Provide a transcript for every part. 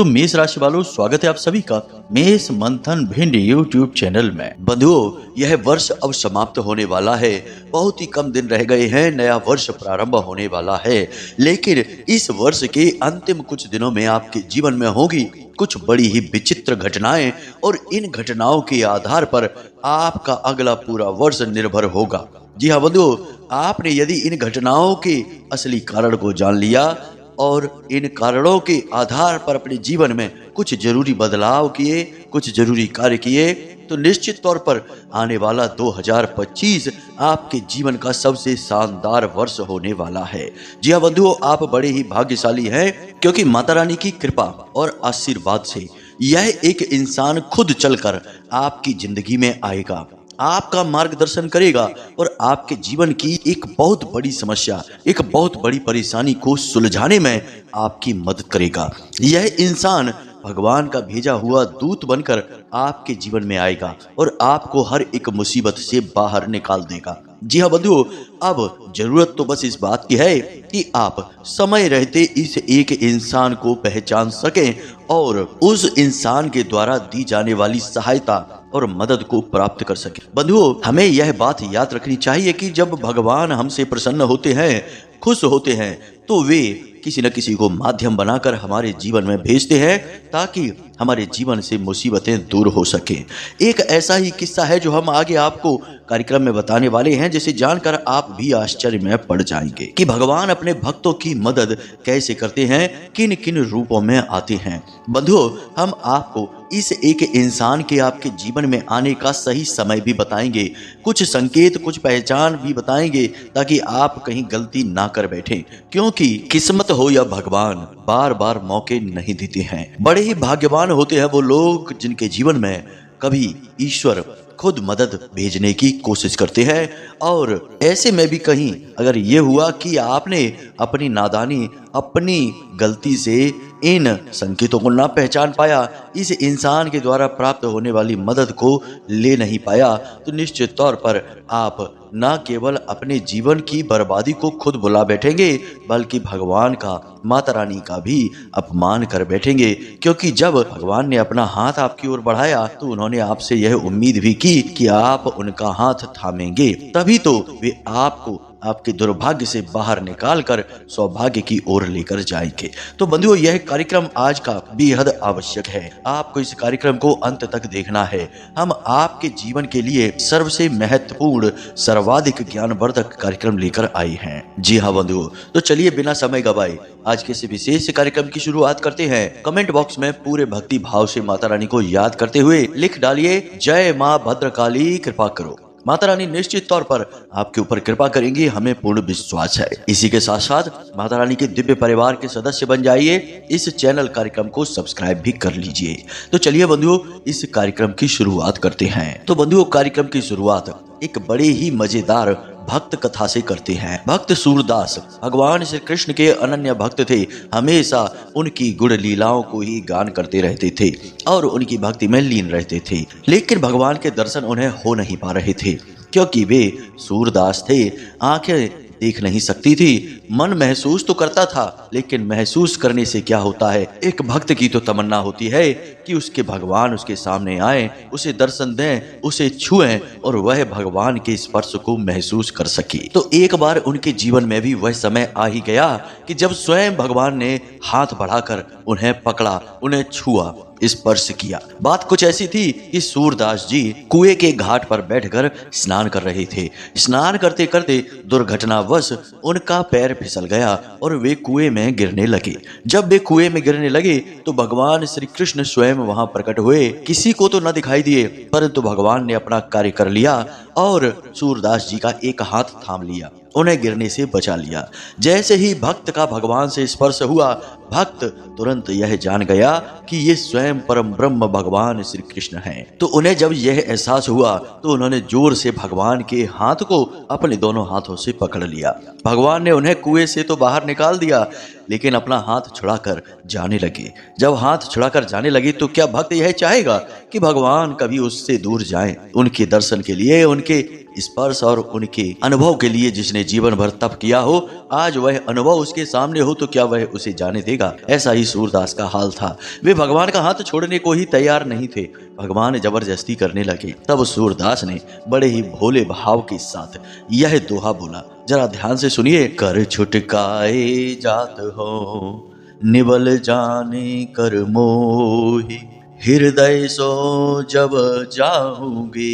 तो मेष राशि वालों, स्वागत है आप सभी का मेष मंथन भिंड यूट्यूब चैनल में। बंधुओं, यह वर्ष अब समाप्त होने वाला है। बहुत ही कम दिन रह गए हैं, नया वर्ष प्रारंभ होने वाला है। लेकिन इस वर्ष के अंतिम कुछ दिनों में आपके जीवन में होगी कुछ बड़ी ही विचित्र घटनाएं, और इन घटनाओं के आधार पर आपका अगला पूरा वर्ष निर्भर होगा। जी हाँ बंधुओं, आपने यदि इन घटनाओं के असली कारण को जान लिया और इन कारणों के आधार पर अपने जीवन में कुछ जरूरी बदलाव किए, कुछ जरूरी कार्य किए, तो निश्चित तौर पर आने वाला 2025 आपके जीवन का सबसे शानदार वर्ष होने वाला है। जी हाँ बंधुओं, आप बड़े ही भाग्यशाली हैं, क्योंकि माता रानी की कृपा और आशीर्वाद से यह एक इंसान खुद चलकर आपकी जिंदगी में आएगा, आपका मार्गदर्शन करेगा और आपके जीवन की एक बहुत बड़ी समस्या, एक बहुत बड़ी परेशानी को सुलझाने में आपकी मदद करेगा। यह इंसान भगवान का भेजा हुआ दूत बनकर आपके जीवन में आएगा और आपको हर एक मुसीबत से बाहर निकाल देगा। जी हाँ बंधुओं, अब जरूरत तो बस इस बात की है कि आप समय रहते इस एक इंसान को पहचान सकें और उस इंसान के द्वारा दी जाने वाली सहायता और मदद को प्राप्त कर सके। बंधुओं, हमें यह बात याद रखनी चाहिए कि जब भगवान हमसे प्रसन्न होते हैं, खुश होते हैं, तो वे किसी न किसी को माध्यम बनाकर हमारे जीवन में भेजते हैं ताकि हमारे जीवन से मुसीबतें दूर हो सके। एक ऐसा ही किस्सा है जो हम आगे आपको कार्यक्रम में बताने वाले हैं, जिसे जानकर आप भी आश्चर्य में पड़ जाएंगे कि भगवान अपने भक्तों की मदद कैसे करते हैं, किन किन रूपों में आते हैं। बंधुओं, हम आपको इस एक इंसान के आपके जीवन में आने का सही समय भी बताएंगे, कुछ संकेत, कुछ पहचान भी बताएंगे, ताकि आप कहीं गलती ना कर बैठें, क्योंकि किस्मत हो या भगवान बार बार मौके नहीं देते हैं। बड़े ही भाग्यवान होते हैं वो लोग जिनके जीवन में कभी ईश्वर खुद मदद भेजने की कोशिश करते हैं। और ऐसे में भी कहीं अगर ये हुआ कि आपने अपनी नादानी, अपनी गलती से इन संकेतों को ना पहचान पाया, इस इंसान के द्वारा प्राप्त होने वाली मदद को ले नहीं पाया, तो निश्चित तौर पर आप न केवल अपने जीवन की बर्बादी को खुद बुला बैठेंगे, बल्कि भगवान का, माता रानी का भी अपमान कर बैठेंगे। क्योंकि जब भगवान ने अपना हाथ आपकी ओर बढ़ाया तो उन्होंने आपसे यह उम्मीद भी की कि आप उनका हाथ थामेंगे, तभी तो वे आपको आपके दुर्भाग्य से बाहर निकालकर सौभाग्य की ओर लेकर जाएंगे। तो बंधुओं, यह कार्यक्रम आज का बेहद आवश्यक है। आपको इस कार्यक्रम को अंत तक देखना है। हम आपके जीवन के लिए सबसे महत्वपूर्ण, सर्वाधिक ज्ञानवर्धक कार्यक्रम लेकर आए हैं। जी हाँ बंधुओं, तो चलिए बिना समय गवाए आज के इस विशेष कार्यक्रम की शुरुआत करते हैं। कमेंट बॉक्स में पूरे भक्ति भाव से माता रानी को याद करते हुए लिख डालिए, जय माँ भद्रकाली कृपा करो। माता रानी निश्चित तौर पर आपके ऊपर कृपा करेंगी, हमें पूर्ण विश्वास है। इसी के साथ साथ माता रानी के दिव्य परिवार के सदस्य बन जाइए, इस चैनल कार्यक्रम को सब्सक्राइब भी कर लीजिए। तो चलिए बंधुओं, इस कार्यक्रम की शुरुआत करते हैं। तो बंधुओं, कार्यक्रम की शुरुआत एक बड़े ही मजेदार भक्त कथा से करते हैं। भक्त सूरदास भगवान श्री कृष्ण के अनन्य भक्त थे। हमेशा उनकी गुण लीलाओं को ही गान करते रहते थे और उनकी भक्ति में लीन रहते थे। लेकिन भगवान के दर्शन उन्हें हो नहीं पा रहे थे, क्योंकि वे सूरदास थे। आंखें देख नहीं सकती थी, मन महसूस तो करता था, लेकिन महसूस करने से क्या होता है। एक भक्त की तो तमन्ना होती है कि उसके भगवान उसके सामने आए, उसे दर्शन दें, उसे छुएं और वह भगवान के स्पर्श को महसूस कर सके। तो एक बार उनके जीवन में भी वह समय आ ही गया कि जब स्वयं भगवान ने हाथ बढ़ाकर उन्हें पकड़ा, उन्हें छुआ, स्पर्श किया। बात कुछ ऐसी थी कि सूरदास जी कुएं के घाट पर बैठकर स्नान कर रहे थे। स्नान करते करते दुर्घटनावश उनका पैर फिसल गया और वे कुएं में गिरने लगे। जब वे कुएं में गिरने लगे तो भगवान श्री कृष्ण स्वयं वहां प्रकट हुए। किसी को तो न दिखाई दिए, परंतु भगवान ने अपना कार्य कर लिया और सूरदास जी का एक हाथ थाम लिया, उन्हें गिरने से बचा लिया। जैसे ही भक्त का भगवान से स्पर्श हुआ, भक्त तुरंत यह जान गया कि ये स्वयं परम ब्रह्म भगवान श्री कृष्ण हैं। तो उन्हें जब यह एहसास हुआ तो उन्होंने जोर से भगवान के हाथ को अपने दोनों हाथों से पकड़ लिया। भगवान ने उन्हें कुएं से तो बाहर निकाल दिया, लेकिन अपना हाथ छुड़ाकर जाने लगे। जब हाथ छुड़ाकर जाने लगे तो क्या भक्त यह चाहेगा कि भगवान कभी उससे दूर जाएं? उनके दर्शन के लिए, उनकी उनके स्पर्श और उनके अनुभव के लिए जिसने जीवन भर तप किया हो, आज वह अनुभव उसके सामने हो तो क्या वह उसे जाने देगा? ऐसा ही सूरदास का हाल था। वे भगवान का हाथ छोड़ने को ही तैयार नहीं थे। भगवान जबरदस्ती करने लगे। तब सूरदास ने बड़े ही भोले भाव के साथ यह दोहा बोला, जरा ध्यान से सुनिए। कर छुटकाए जात हो, निबल जाने कर मोहि, हृदय सो जब जाऊंगे,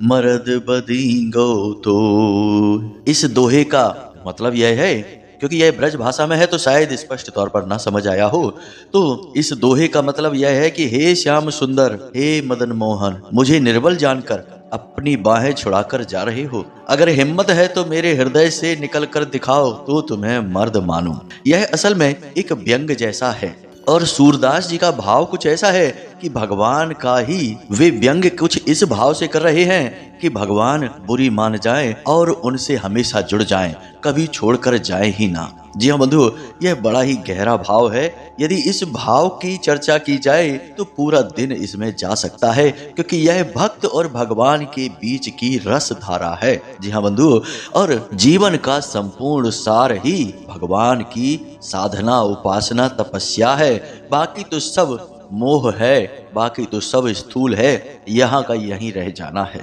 मर्द बदींगो तो। इस दोहे का मतलब यह है, क्योंकि यह ब्रज भाषा में है तो शायद स्पष्ट तौर पर ना समझ आया हो, तो इस दोहे का मतलब यह है कि हे श्याम सुंदर, हे मदन मोहन, मुझे निर्बल जानकर अपनी बाहें छुड़ाकर जा रहे हो। अगर हिम्मत है तो मेरे हृदय से निकल कर दिखाओ तो तुम्हें मर्द मानूं। यह असल में एक व्यंग जैसा है और सूरदास जी का भाव कुछ ऐसा है कि भगवान का ही वे व्यंग कुछ इस भाव से कर रहे हैं कि भगवान बुरी मान जाएं और उनसे हमेशा जुड़ जाएं, कभी छोड़कर जाएं ही ना। जी हाँ बंधु, यह बड़ा ही गहरा भाव है। यदि इस भाव की चर्चा की जाए तो पूरा दिन इसमें जा सकता है, क्योंकि यह भक्त और भगवान के बीच की रस धारा है। जी हाँ बंधु, और जीवन का संपूर्ण सार ही भगवान की साधना, उपासना, तपस्या है। बाकी तो सब मोह है, बाकी तो सब स्थूल है, यहाँ का यहीं रह जाना है।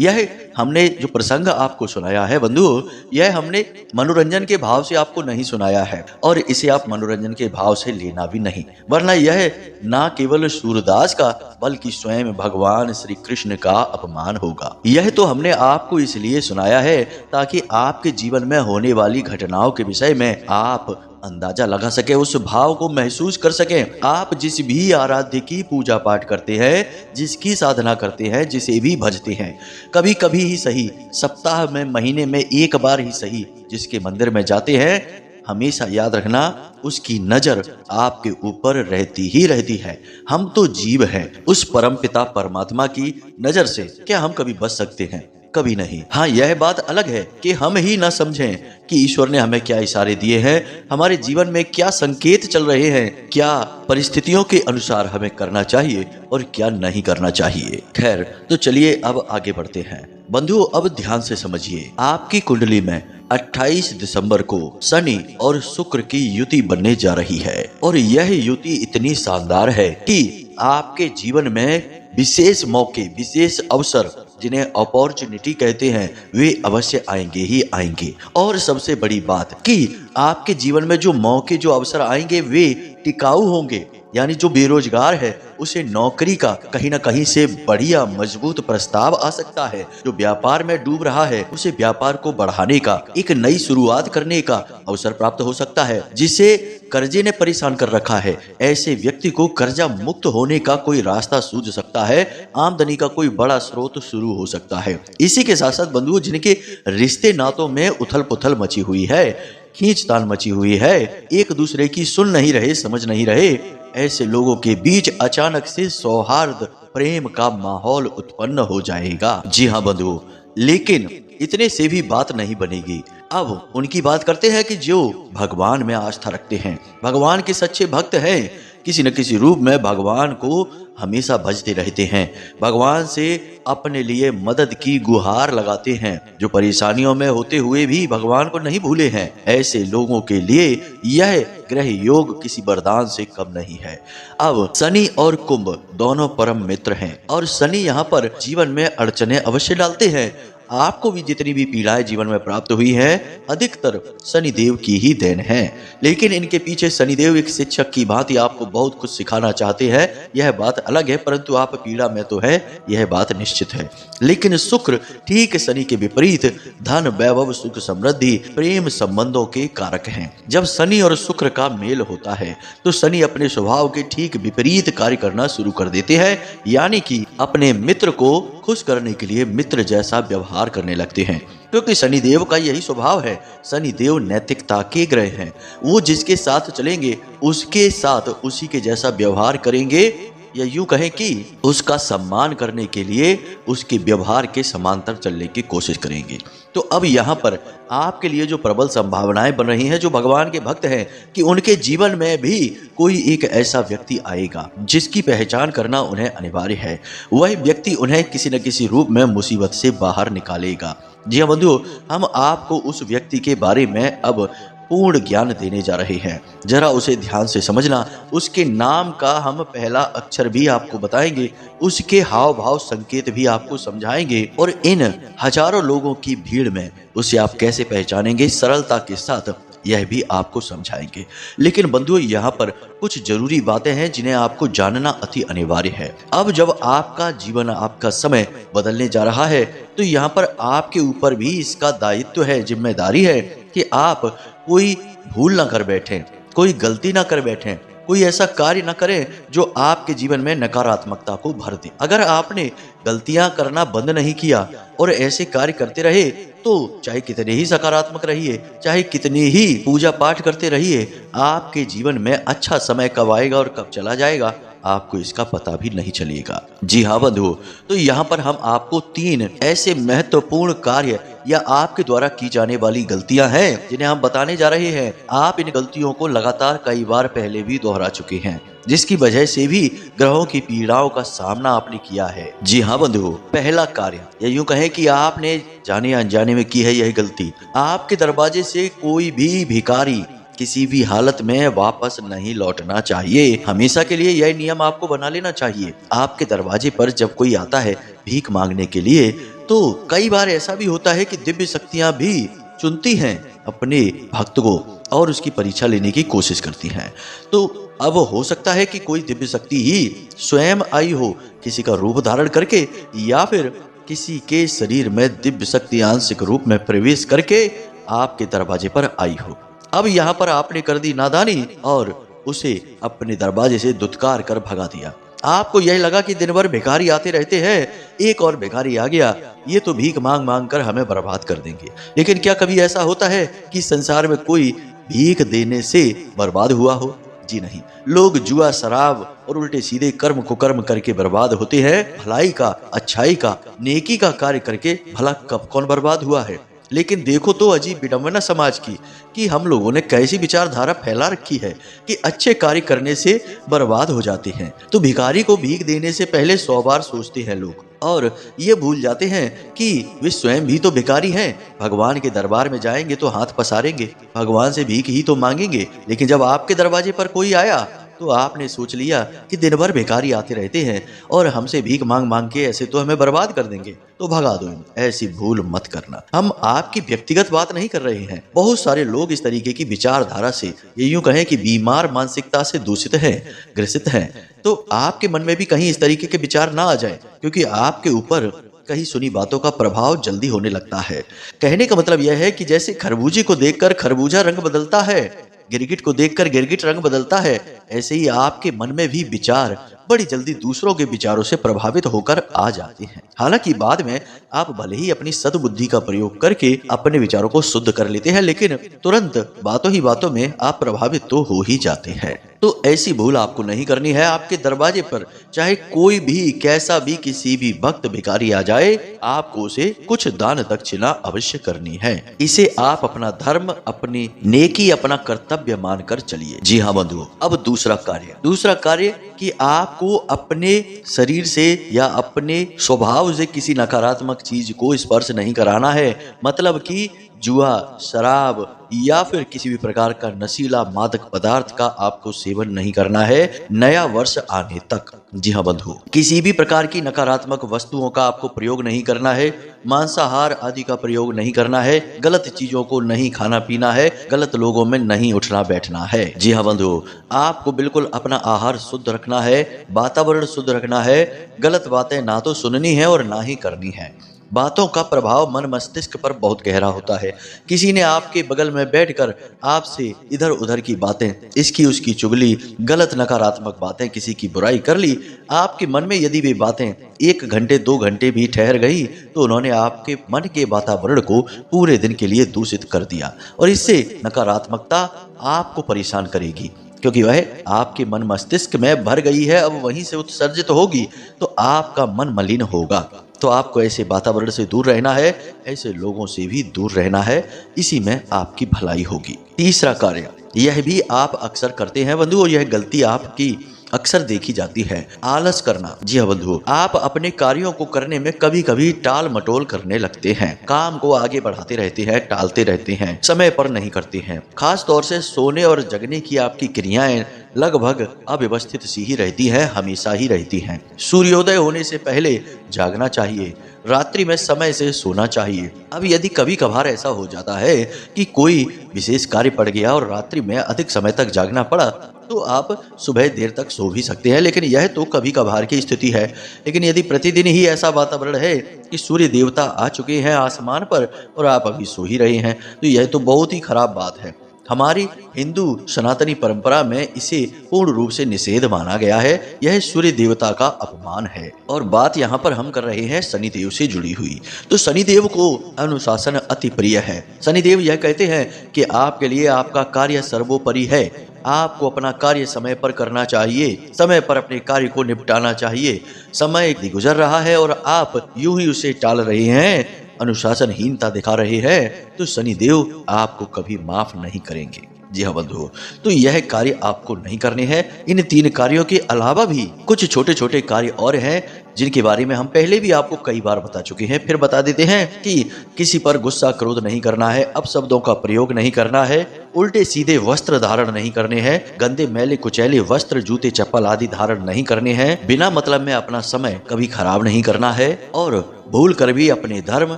यह हमने जो प्रसंग आपको सुनाया है बंधु, यह हमने मनोरंजन के भाव से आपको नहीं सुनाया है और इसे आप मनोरंजन के भाव से लेना भी नहीं, वरना यह ना केवल सूरदास का बल्कि स्वयं भगवान श्री कृष्ण का अपमान होगा। यह तो हमने आपको इसलिए सुनाया है ताकि आपके जीवन में होने वाली घटनाओं के विषय में आप अंदाजा लगा सके, उस भाव को महसूस कर सके। आप जिस भी आराध्य की पूजा पाठ करते हैं, जिसकी साधना करते हैं, जिसे भी भजते हैं, कभी कभी ही सही, सप्ताह में, महीने में एक बार ही सही, जिसके मंदिर में जाते हैं, हमेशा याद रखना उसकी नजर आपके ऊपर रहती ही रहती है। हम तो जीव हैं, उस परम पिता परमात्मा की नजर से क्या हम कभी बच सकते हैं? कभी नहीं। हाँ, यह बात अलग है कि हम ही ना समझें कि ईश्वर ने हमें क्या इशारे दिए हैं, हमारे जीवन में क्या संकेत चल रहे हैं, क्या परिस्थितियों के अनुसार हमें करना चाहिए और क्या नहीं करना चाहिए। खैर, तो चलिए अब आगे बढ़ते हैं। बंधुओं, अब ध्यान से समझिए, आपकी कुंडली में 28 दिसंबर को शनि और शुक्र की युति बनने जा रही है और यह युति इतनी शानदार है कि आपके जीवन में विशेष मौके, विशेष अवसर, जिन्हें अपॉर्चुनिटी कहते हैं, वे अवश्य आएंगे ही आएंगे। और सबसे बड़ी बात कि आपके जीवन में जो मौके, जो अवसर आएंगे वे टिकाऊ होंगे। यानी जो बेरोजगार है उसे नौकरी का कहीं ना कहीं से बढ़िया मजबूत प्रस्ताव आ सकता है। जो व्यापार में डूब रहा है उसे व्यापार को बढ़ाने का, एक नई शुरुआत करने का अवसर प्राप्त हो सकता है। जिसे कर्जे ने परेशान कर रखा है, ऐसे व्यक्ति को कर्जा मुक्त होने का कोई रास्ता सूझ सकता है। आमदनी का कोई बड़ा स्रोत शुरू हो सकता है। इसी के साथ साथ बंधुओं, जिनके रिश्ते नातों में उथल पुथल मची हुई है, खींचतान मची हुई है, एक दूसरे की सुन नहीं रहे, समझ नहीं रहे, ऐसे लोगों के बीच अचानक से सौहार्द, प्रेम का माहौल उत्पन्न हो जाएगा। जी हाँ बंधुओं, लेकिन इतने से भी बात नहीं बनेगी। अब उनकी बात करते हैं कि जो भगवान में आस्था रखते हैं, भगवान के सच्चे भक्त हैं, किसी न किसी रूप में भगवान को हमेशा भजते रहते हैं, भगवान से अपने लिए मदद की गुहार लगाते हैं, जो परेशानियों में होते हुए भी भगवान को नहीं भूले हैं। ऐसे लोगों के लिए यह ग्रह योग किसी वरदान से कम नहीं है। अब शनि और कुंभ दोनों परम मित्र हैं और शनि यहाँ पर जीवन में अड़चने अवश्य डालते हैं। आपको भी जितनी भी पीड़ाएं जीवन में प्राप्त हुई हैं, अधिकतर शनिदेव की ही देन है। लेकिन इनके पीछे शनिदेव एक शिक्षक की भांति आपको बहुत कुछ सिखाना चाहते हैं, यह बात अलग है, परंतु आप पीड़ा में तो है, यह बात निश्चित है। लेकिन शुक्र ठीक शनि के विपरीत धन, वैभव, सुख, समृद्धि, प्रेम संबंधों के कारक हैं। जब शनि और शुक्र का मेल होता है तो शनि अपने स्वभाव के ठीक विपरीत कार्य करना शुरू कर देते हैं, यानी कि अपने मित्र को खुश करने के लिए मित्र जैसा व्यवहार करने लगते हैं, क्योंकि शनिदेव का यही स्वभाव है। शनिदेव नैतिकता के ग्रह हैं, वो जिसके साथ चलेंगे उसके साथ उसी के जैसा व्यवहार करेंगे या यूं कहें कि उसका सम्मान करने के लिए उसके व्यवहार के समांतर चलने की कोशिश करेंगे। तो अब यहाँ पर आपके लिए जो प्रबल संभावनाएं बन रही हैं, जो भगवान के भक्त हैं, कि उनके जीवन में भी कोई एक ऐसा व्यक्ति आएगा जिसकी पहचान करना उन्हें अनिवार्य है। वह व्यक्ति उन्हें किसी न किसी रूप में मुसीबत से बाहर निकालेगा। जी हाँ बंधुओं, हम आपको उस व्यक्ति के बारे में अब पूर्ण ज्ञान देने जा रहे हैं। जरा उसे ध्यान से समझना। उसके नाम का हम पहला अक्षर भी आपको बताएंगे, उसके हाव भाव संकेत भी आपको समझाएंगे और इन हजारों लोगों की भीड़ में उसे आप कैसे पहचानेंगे सरलता के साथ, यह भी आपको समझाएंगे। लेकिन बंधुओं, यहाँ पर कुछ जरूरी बातें हैं जिन्हें आपको जानना अति अनिवार्य है। अब जब आपका जीवन, आपका समय बदलने जा रहा है, तो यहाँ पर आपके ऊपर भी इसका दायित्व है, जिम्मेदारी है कि आप कोई भूल ना कर बैठें, कोई गलती ना कर बैठें, कोई ऐसा कार्य ना करें जो आपके जीवन में नकारात्मकता को भर दे। अगर आपने गलतियां करना बंद नहीं किया और ऐसे कार्य करते रहे, तो चाहे कितने ही सकारात्मक रहिए, चाहे कितने ही पूजा पाठ करते रहिए, आपके जीवन में अच्छा समय कब आएगा और कब चला जाएगा, आपको इसका पता भी नहीं चलेगा। जी हाँ बंधुओं, तो यहाँ पर हम आपको 3 ऐसे महत्वपूर्ण कार्य या आपके द्वारा की जाने वाली गलतियां हैं जिन्हें हम बताने जा रहे हैं। आप इन गलतियों को लगातार कई बार पहले भी दोहरा चुके हैं, जिसकी वजह से भी ग्रहों की पीड़ाओं का सामना आपने किया है। जी हाँ बंधुओं, पहला कार्य या यूं कहें कि आपने जाने अनजाने में की है यह गलती। आपके दरवाजे से कोई भी भिखारी किसी भी हालत में वापस नहीं लौटना चाहिए। हमेशा के लिए यह नियम आपको बना लेना चाहिए। आपके दरवाजे पर जब कोई आता है भीख मांगने के लिए, तो कई बार ऐसा भी होता है कि दिव्य शक्तियां भी चुनती हैं अपने भक्त को और उसकी परीक्षा लेने की कोशिश करती हैं। तो अब हो सकता है कि कोई दिव्य शक्ति ही स्वयं आई हो, किसी का रूप धारण करके, या फिर किसी के शरीर में दिव्य शक्ति आंशिक रूप में प्रवेश करके आपके दरवाजे पर आई हो। अब यहाँ पर आपने कर दी नादानी और उसे अपने दरवाजे से दुत्कार कर भगा दिया। आपको यही लगा कि दिन भर भिखारी आते रहते हैं, एक और भिखारी आ गया, ये तो भीख मांग मांग कर हमें बर्बाद कर देंगे। लेकिन क्या कभी ऐसा होता है कि संसार में कोई भीख देने से बर्बाद हुआ हो? जी नहीं। लोग जुआ, शराब और उल्टे सीधे कर्म कुकर्म करके बर्बाद होते हैं। भलाई का, अच्छाई का, नेकी का कार्य करके भला कब कौन बर्बाद हुआ है? लेकिन देखो तो अजीब विडंबना समाज की कि हम लोगों ने कैसी विचारधारा फैला रखी है कि अच्छे कार्य करने से बर्बाद हो जाते हैं। तो भिखारी को भीख देने से पहले 100 बार सोचते हैं लोग, और ये भूल जाते हैं कि वे स्वयं भी तो भिखारी हैं। भगवान के दरबार में जाएंगे तो हाथ पसारेंगे, भगवान से भीख ही तो मांगेंगे। लेकिन जब आपके दरवाजे पर कोई आया तो आपने सोच लिया कि दिन भर भिखारी आते रहते हैं और हमसे भीख मांग मांग के ऐसे तो हमें बर्बाद कर देंगे, तो भगा दो इन्हें। ऐसी भूल मत करना। हम आपकी व्यक्तिगत बात नहीं कर रहे हैं। बहुत सारे लोग इस तरीके की विचारधारा से, ये यूं कहें कि बीमार मानसिकता से दूषित हैं, ग्रसित हैं। तो आपके मन में भी कहीं इस तरीके के विचार ना आ जाए, क्योंकि आपके ऊपर कहीं सुनी बातों का प्रभाव जल्दी होने लगता है। कहने का मतलब यह है कि जैसे खरबूजे को देखकर खरबूजा रंग बदलता है, गिरगिट को देखकर गिरगिट रंग बदलता है, ऐसे ही आपके मन में भी विचार बड़ी जल्दी दूसरों के विचारों से प्रभावित होकर आ जाते हैं। हालांकि बाद में आप भले ही अपनी सद्बुद्धि का प्रयोग करके अपने विचारों को शुद्ध कर लेते हैं, लेकिन तुरंत बातों ही बातों में आप प्रभावित तो हो ही जाते हैं। तो ऐसी भूल आपको नहीं करनी है। आपके दरवाजे पर चाहे कोई भी, कैसा भी, किसी भी भक्त भिखारी आ जाए, आपको उसे कुछ दान दक्षिणा अवश्य करनी है। इसे आप अपना धर्म, अपनी नेकी, अपना कर्तव्य मानकर चलिए। जी हाँ बंधुओं, अब दूसरा कार्य कि आपको अपने शरीर से या अपने स्वभाव से किसी नकारात्मक चीज को स्पर्श नहीं कराना है। मतलब कि जुआ, शराब या फिर किसी भी प्रकार का नशीला मादक पदार्थ का आपको सेवन नहीं करना है नया वर्ष आने तक। जी हाँ बंधु, किसी भी प्रकार की नकारात्मक वस्तुओं का आपको प्रयोग नहीं करना है। मांसाहार आदि का प्रयोग नहीं करना है। गलत चीजों को नहीं खाना पीना है। गलत लोगों में नहीं उठना बैठना है। जी हाँ बंधु, आपको बिल्कुल अपना आहार शुद्ध रखना है, वातावरण शुद्ध रखना है। गलत बातें ना तो सुननी है और ना ही करनी है। बातों का प्रभाव मन मस्तिष्क पर बहुत गहरा होता है। किसी ने आपके बगल में बैठकर आपसे इधर उधर की बातें, इसकी उसकी चुगली, गलत नकारात्मक बातें, किसी की बुराई कर ली, आपके मन में यदि वे बातें 1 घंटे 2 घंटे भी ठहर गई तो उन्होंने आपके मन के वातावरण को पूरे दिन के लिए दूषित कर दिया और इससे नकारात्मकता आपको परेशान करेगी। क्योंकि वह आपके मन मस्तिष्क में भर गई है, अब वहीं से उत्सर्जित होगी तो आपका मन मलिन होगा। तो आपको ऐसे वातावरण से दूर रहना है, ऐसे लोगों से भी दूर रहना है, इसी में आपकी भलाई होगी। तीसरा कार्य, यह भी आप अक्सर करते हैं बंधु, और यह गलती आपकी अक्सर देखी जाती है, आलस करना। जी हाँ बंधु, आप अपने कार्यों को करने में कभी कभी टाल मटोल करने लगते हैं, काम को आगे बढ़ाते रहते हैं, टालते रहते हैं, समय पर नहीं करते हैं। खास तौर से सोने और जगने की आपकी क्रियाएं लगभग अव्यवस्थित सी ही रहती हैं, हमेशा ही रहती हैं। सूर्योदय होने से पहले जागना चाहिए, रात्रि में समय से सोना चाहिए। अब यदि कभी कभार ऐसा हो जाता है कि कोई विशेष कार्य पड़ गया और रात्रि में अधिक समय तक जागना पड़ा, तो आप सुबह देर तक सो भी सकते हैं, लेकिन यह तो कभी कभार की स्थिति है। लेकिन यदि प्रतिदिन ही ऐसा वातावरण है कि सूर्य देवता आ चुके हैं आसमान पर और आप अभी सो ही रहे हैं, तो यह तो बहुत ही खराब बात है। हमारी हिंदू सनातनी परंपरा में इसे पूर्ण रूप से निषेध माना गया है। यह सूर्य देवता का अपमान है। और बात यहाँ पर हम कर रहे हैं शनिदेव से जुड़ी हुई। तो शनिदेव को अनुशासन अति प्रिय है। शनिदेव यह कहते हैं कि आपके लिए आपका कार्य सर्वोपरि है, आपको अपना कार्य समय पर करना चाहिए, समय पर अपने कार्य को निपटाना चाहिए। समय गुजर रहा है और आप यूं ही उसे टाल रहे हैं, अनुशासनहीनता दिखा रहे हैं, तो शनिदेव आपको कभी माफ नहीं करेंगे। जी हाँ बंधु, तो यह कार्य आपको नहीं करने हैं। इन 3 कार्यों के अलावा भी कुछ छोटे छोटे कार्य और हैं जिनके बारे में हम पहले भी आपको कई बार बता चुके हैं, फिर बता देते हैं कि किसी पर गुस्सा क्रोध नहीं करना है, अपशब्दों का प्रयोग नहीं करना है, उल्टे सीधे वस्त्र धारण नहीं करने हैं, गंदे मैले कुचैले वस्त्र जूते चप्पल आदि धारण नहीं करने हैं, बिना मतलब में अपना समय कभी खराब नहीं करना है, और भूल कर भी अपने धर्म,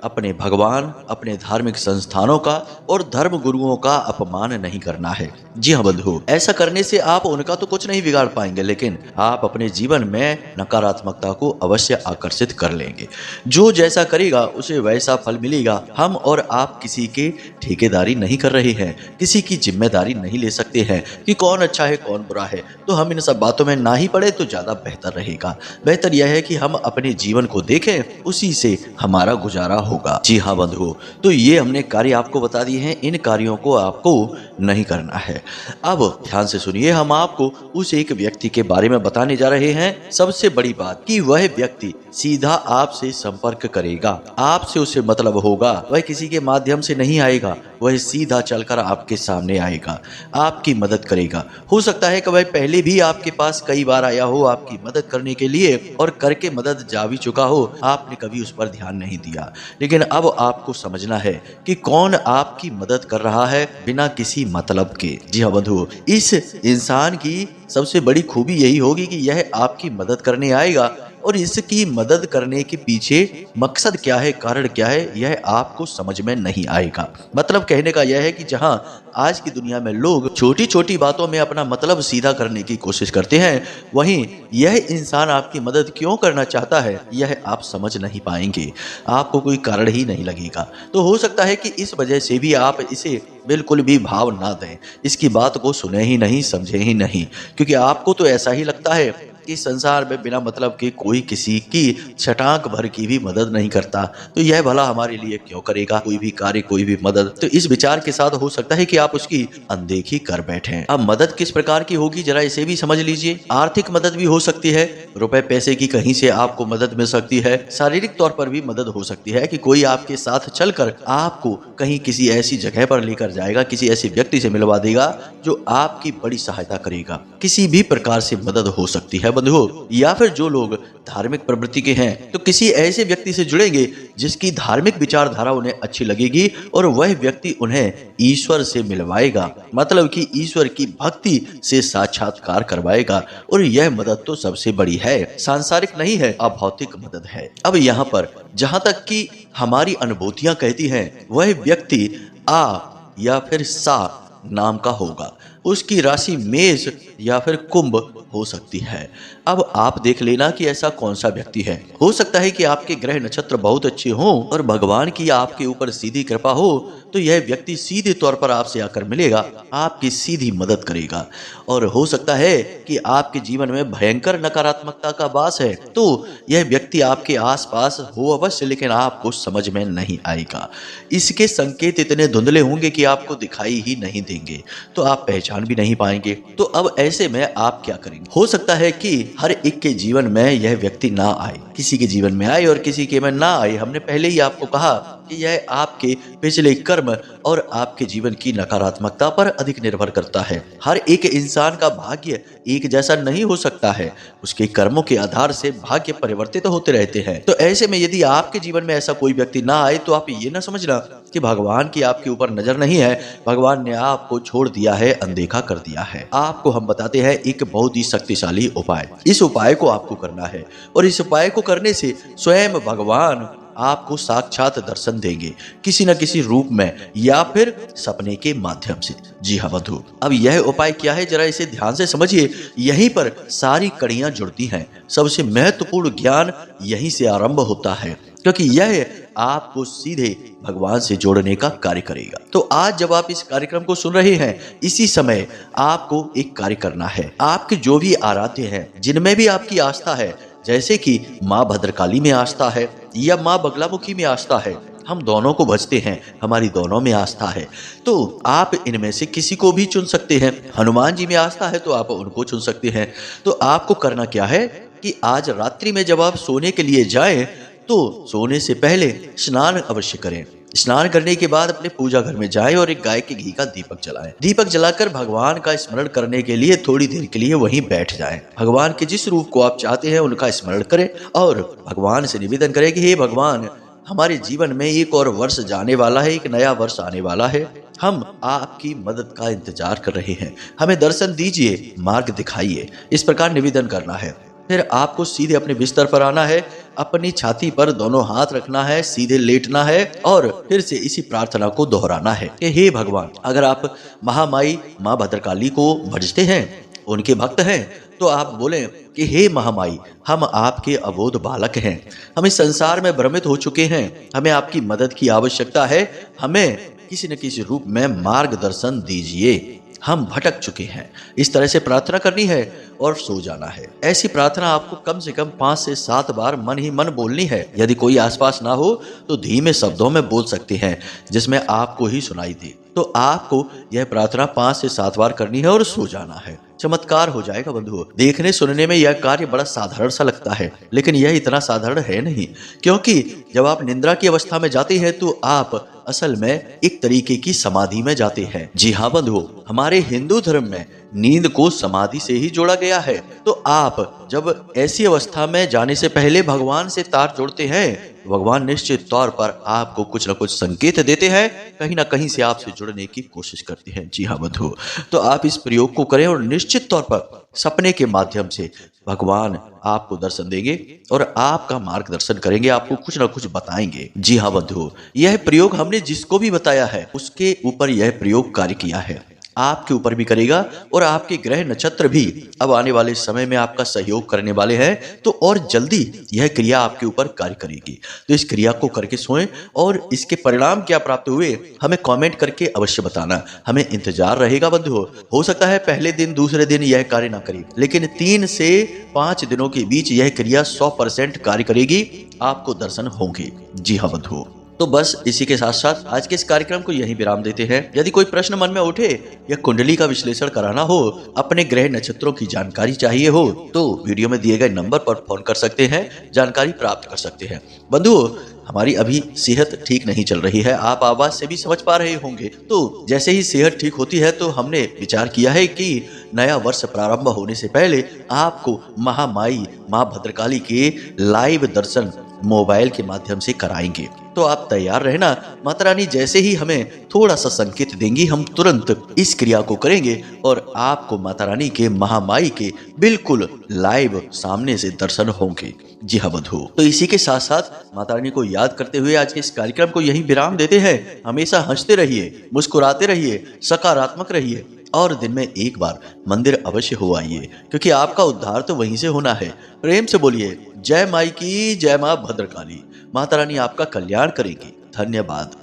अपने भगवान, अपने धार्मिक संस्थानों का और धर्म गुरुओं का अपमान नहीं करना है। जी हाँ बंधु, ऐसा करने से आप उनका तो कुछ नहीं बिगाड़ पाएंगे, लेकिन आप अपने जीवन में नकारात्मकता को अवश्य आकर्षित कर लेंगे। जो जैसा करेगा उसे वैसा फल मिलेगा। हम और आप किसी के ठेकेदारी नहीं कर रहे हैं, किसी की जिम्मेदारी नहीं ले सकते हैं कि कौन अच्छा है कौन बुरा है। तो हम इन सब बातों में ना ही पड़े तो ज्यादा बेहतर रहेगा। बेहतर यह है कि हम अपने जीवन को देखें, उसी से हमारा गुजारा होगा। जी हाँ बंधुओं, तो ये हमने कार्य आपको बता दिए हैं, इन कार्यों को आपको नहीं करना है। अब ध्यान से सुनिए, हम आपको उस एक व्यक्ति के बारे में बताने जा रहे हैं। सबसे बड़ी बात कि वह व्यक्ति सीधा आपसे संपर्क करेगा, आपसे उसे मतलब होगा, वह किसी के माध्यम से नहीं आएगा, वह सीधा चलकर आपके सामने आएगा, आपकी मदद करेगा। हो सकता है कि वह पहले भी आपके पास कई बार आया हो आपकी मदद करने के लिए, और करके मदद जा भी चुका हो, आपने कभी उस पर ध्यान नहीं दिया। लेकिन अब आपको समझना है कि कौन आपकी मदद कर रहा है बिना किसी मतलब के। जी हाँ बंधुओं, इस इंसान की सबसे बड़ी खूबी यही होगी कि यह आपकी मदद करने आएगा, और इसकी मदद करने के पीछे मकसद क्या है, कारण क्या है, यह आपको समझ में नहीं आएगा। मतलब कहने का यह है कि जहां आज की दुनिया में लोग छोटी छोटी बातों में अपना मतलब सीधा करने की कोशिश करते हैं, वहीं यह इंसान आपकी मदद क्यों करना चाहता है यह आप समझ नहीं पाएंगे, आपको कोई कारण ही नहीं लगेगा। तो हो सकता है कि इस वजह से भी आप इसे बिल्कुल भी भाव ना दें, इसकी बात को सुने ही नहीं, समझे ही नहीं, क्योंकि आपको तो ऐसा ही लगता है कि संसार में बिना मतलब के कोई किसी की छटाक भर की भी मदद नहीं करता, तो यह भला हमारे लिए क्यों करेगा कोई भी कार्य, कोई भी मदद। तो इस विचार के साथ हो सकता है कि आप उसकी अनदेखी कर बैठें। अब मदद किस प्रकार की होगी जरा इसे भी समझ लीजिए। आर्थिक मदद भी हो सकती है, रुपए पैसे की कहीं से आपको मदद मिल सकती है। शारीरिक तौर पर भी मदद हो सकती है कि कोई आपके साथ चलकर आपको कहीं किसी ऐसी जगह पर लेकर जाएगा, किसी ऐसे व्यक्ति से मिलवा देगा जो आपकी बड़ी सहायता करेगा। किसी भी प्रकार से मदद हो सकती है बंधुओं। या फिर जो लोग धार्मिक प्रवृत्ति के हैं तो किसी ऐसे व्यक्ति से जुड़ेंगे जिसकी धार्मिक विचारधारा उन्हें अच्छी लगेगी, और वह व्यक्ति उन्हें ईश्वर से मिलवाएगा, मतलब कि ईश्वर की भक्ति से साक्षात्कार करवाएगा। और यह मदद तो सबसे बड़ी है, सांसारिक नहीं है, अभौतिक मदद है। अब यहाँ पर जहां तक कि हमारी अनुभूतियां कहती हैं, वह व्यक्ति आ या फिर सा नाम का होगा, उसकी राशि मेष या फिर कुंभ हो सकती है। अब आप देख लेना कि ऐसा कौन सा व्यक्ति है। हो सकता है कि आपके ग्रह नक्षत्र बहुत अच्छे हों और भगवान की आपके ऊपर सीधी कृपा हो, तो यह व्यक्ति सीधे तौर पर आपसे आकर मिलेगा, आपकी सीधी मदद करेगा। और हो सकता है कि आपके जीवन में भयंकर नकारात्मकता का वास है, तो यह व्यक्ति आपके आसपास हो अवश्य, लेकिन आपको समझ में नहीं आएगा। इसके संकेत इतने धुंधले होंगे कि आपको दिखाई ही नहीं देंगे, तो आप पहचान पहचान भी नहीं पाएंगे। तो अब ऐसे में आप क्या करेंगे? हो सकता है कि हर एक के जीवन में यह व्यक्ति ना आए, किसी के जीवन में आए और किसी के में ना आए। हमने पहले ही आपको कहा कि यह आपके पिछले कर्म और आपके जीवन की नकारात्मकता पर अधिक निर्भर करता है। हर एक इंसान का भाग्य एक जैसा नहीं हो सकता है, उसके कर्मों के आधार से भाग्य परिवर्तित होते रहते हैं। तो ऐसे में यदि आपके जीवन में ऐसा कोई व्यक्ति ना आए तो आप ये ना समझना कि भगवान की आपके ऊपर नजर नहीं है, भगवान ने आपको छोड़ दिया है, अनदेखा कर दिया है। आपको हम बताते हैं एक बहुत ही शक्तिशाली उपाय। इस उपाय को आपको करना है और इस उपाय को करने से स्वयं भगवान आपको साक्षात दर्शन देंगे, किसी न किसी रूप में या फिर सपने के माध्यम से। जी हाँ बंधु, अब यह उपाय क्या है जरा इसे ध्यान से समझिए। यहीं पर सारी कड़ियां जुड़ती हैं, सबसे महत्वपूर्ण ज्ञान यहीं से आरंभ होता है, क्योंकि यह आपको सीधे भगवान से जोड़ने का कार्य करेगा। तो आज जब आप इस कार्यक्रम को सुन रहे हैं, इसी समय आपको एक कार्य करना है। आपके जो भी आराध्य हैं, जिनमें भी आपकी आस्था है, जैसे कि माँ भद्रकाली में आस्था है या माँ बगलामुखी में आस्था है, हम दोनों को भजते हैं, हमारी दोनों में आस्था है, तो आप इनमें से किसी को भी चुन सकते हैं। हनुमान जी में आस्था है तो आप उनको चुन सकते हैं। तो आपको करना क्या है कि आज रात्रि में जब आप सोने के लिए जाएं तो सोने से पहले स्नान अवश्य करें। स्नान करने के बाद अपने पूजा घर में जाएं और एक गाय के घी का दीपक जलाएं। दीपक जलाकर भगवान का स्मरण करने के लिए थोड़ी देर के लिए वहीं बैठ जाएं। भगवान के जिस रूप को आप चाहते हैं उनका स्मरण करें और भगवान से निवेदन करें कि हे भगवान, हमारे जीवन में एक और वर्ष जाने वाला है, एक नया वर्ष आने वाला है, हम आपकी मदद का इंतजार कर रहे हैं, हमें दर्शन दीजिए, मार्ग दिखाइए। इस प्रकार निवेदन करना है। फिर आपको सीधे अपने बिस्तर पर आना है, अपनी छाती पर दोनों हाथ रखना है, सीधे लेटना है और फिर से इसी प्रार्थना को दोहराना है कि हे भगवान, अगर आप महामाई माँ भद्रकाली को भजते हैं, उनके भक्त हैं, तो आप बोलें कि हे महामाई, हम आपके अबोध बालक हैं, हम इस संसार में भ्रमित हो चुके हैं, हमें आपकी मदद की आवश्यकता है, हमें किसी न किसी रूप में मार्गदर्शन दीजिए, हम भटक चुके हैं। इस तरह से प्रार्थना करनी है और सो जाना है। ऐसी प्रार्थना आपको कम से कम 5 से 7 बार मन ही मन बोलनी है। यदि कोई आसपास ना हो तो धीमे शब्दों में बोल सकते हैं जिसमें आपको ही सुनाई दे। तो आपको यह प्रार्थना 5 से 7 बार करनी है और सो जाना है। चमत्कार हो जाएगा बंधुओं। देखने सुनने में यह कार्य बड़ा साधारण सा लगता है, लेकिन यह इतना साधारण है नहीं, क्योंकि जब आप निद्रा की अवस्था में जाते हैं तो आप असल में एक तरीके की समाधि में जाते हैं। जी हाँ बंधुओं, हमारे हिंदू धर्म में नींद को समाधि से ही जोड़ा गया है। तो आप जब ऐसी अवस्था में जाने से पहले भगवान से तार जोड़ते हैं, भगवान निश्चित तौर पर आपको कुछ न कुछ संकेत देते हैं, कहीं ना कहीं से आपसे जुड़ने की कोशिश करते हैं। जी हाँ बंधु, तो आप इस प्रयोग को करें और निश्चित तौर पर सपने के माध्यम से भगवान आपको दर्शन देंगे और आपका मार्गदर्शन करेंगे, आपको कुछ ना कुछ बताएंगे। जी हाँ बंधु, यह प्रयोग हमने जिसको भी बताया है उसके ऊपर यह प्रयोग कार्य किया है, आपके ऊपर भी करेगा और आपके ग्रह नक्षत्र भी अब आने वाले समय में आपका सहयोग करने वाले हैं, तो और जल्दी यह क्रिया आपके ऊपर कार्य करेगी। तो इस क्रिया को करके सोएं और इसके परिणाम क्या प्राप्त हुए हमें कमेंट करके अवश्य बताना, हमें इंतजार रहेगा बंधुओं। हो सकता है पहले दिन दूसरे दिन यह कार्य ना करे, लेकिन 3 से 5 दिनों के बीच यह क्रिया 100% कार्य करेगी, आपको दर्शन होंगे। जी हाँ बंधुओं, तो बस इसी के साथ साथ आज के इस कार्यक्रम को यहीं विराम देते हैं। यदि कोई प्रश्न मन में उठे या कुंडली का विश्लेषण कराना हो, अपने ग्रह नक्षत्रों की जानकारी चाहिए हो, तो वीडियो में दिए गए नंबर पर फोन कर सकते हैं, जानकारी प्राप्त कर सकते हैं। बंधुओं, हमारी अभी सेहत ठीक नहीं चल रही है, आप आवाज से भी समझ पा रहे होंगे। तो जैसे ही सेहत ठीक होती है तो हमने विचार किया है कि नया वर्ष प्रारंभ होने से पहले आपको महामाई माँ भद्रकाली के लाइव दर्शन मोबाइल के माध्यम से कराएंगे। तो आप तैयार रहना, माता रानी जैसे ही हमें थोड़ा सा संकेत देंगी हम तुरंत इस क्रिया को करेंगे और आपको माता रानी के महामाई के बिल्कुल लाइव सामने से दर्शन होंगे। जी हाँ बंधु, तो इसी के साथ साथ माता रानी को याद करते हुए आज के इस कार्यक्रम को यहीं विराम देते हैं। हमेशा हंसते रहिए, मुस्कुराते रहिए, सकारात्मक रहिए और दिन में एक बार मंदिर अवश्य हो आइए, क्योंकि आपका उद्धार तो वहीं से होना है। प्रेम से बोलिए जय माई की, जय माँ भद्रकाली। माता रानी आपका कल्याण करेगी। धन्यवाद।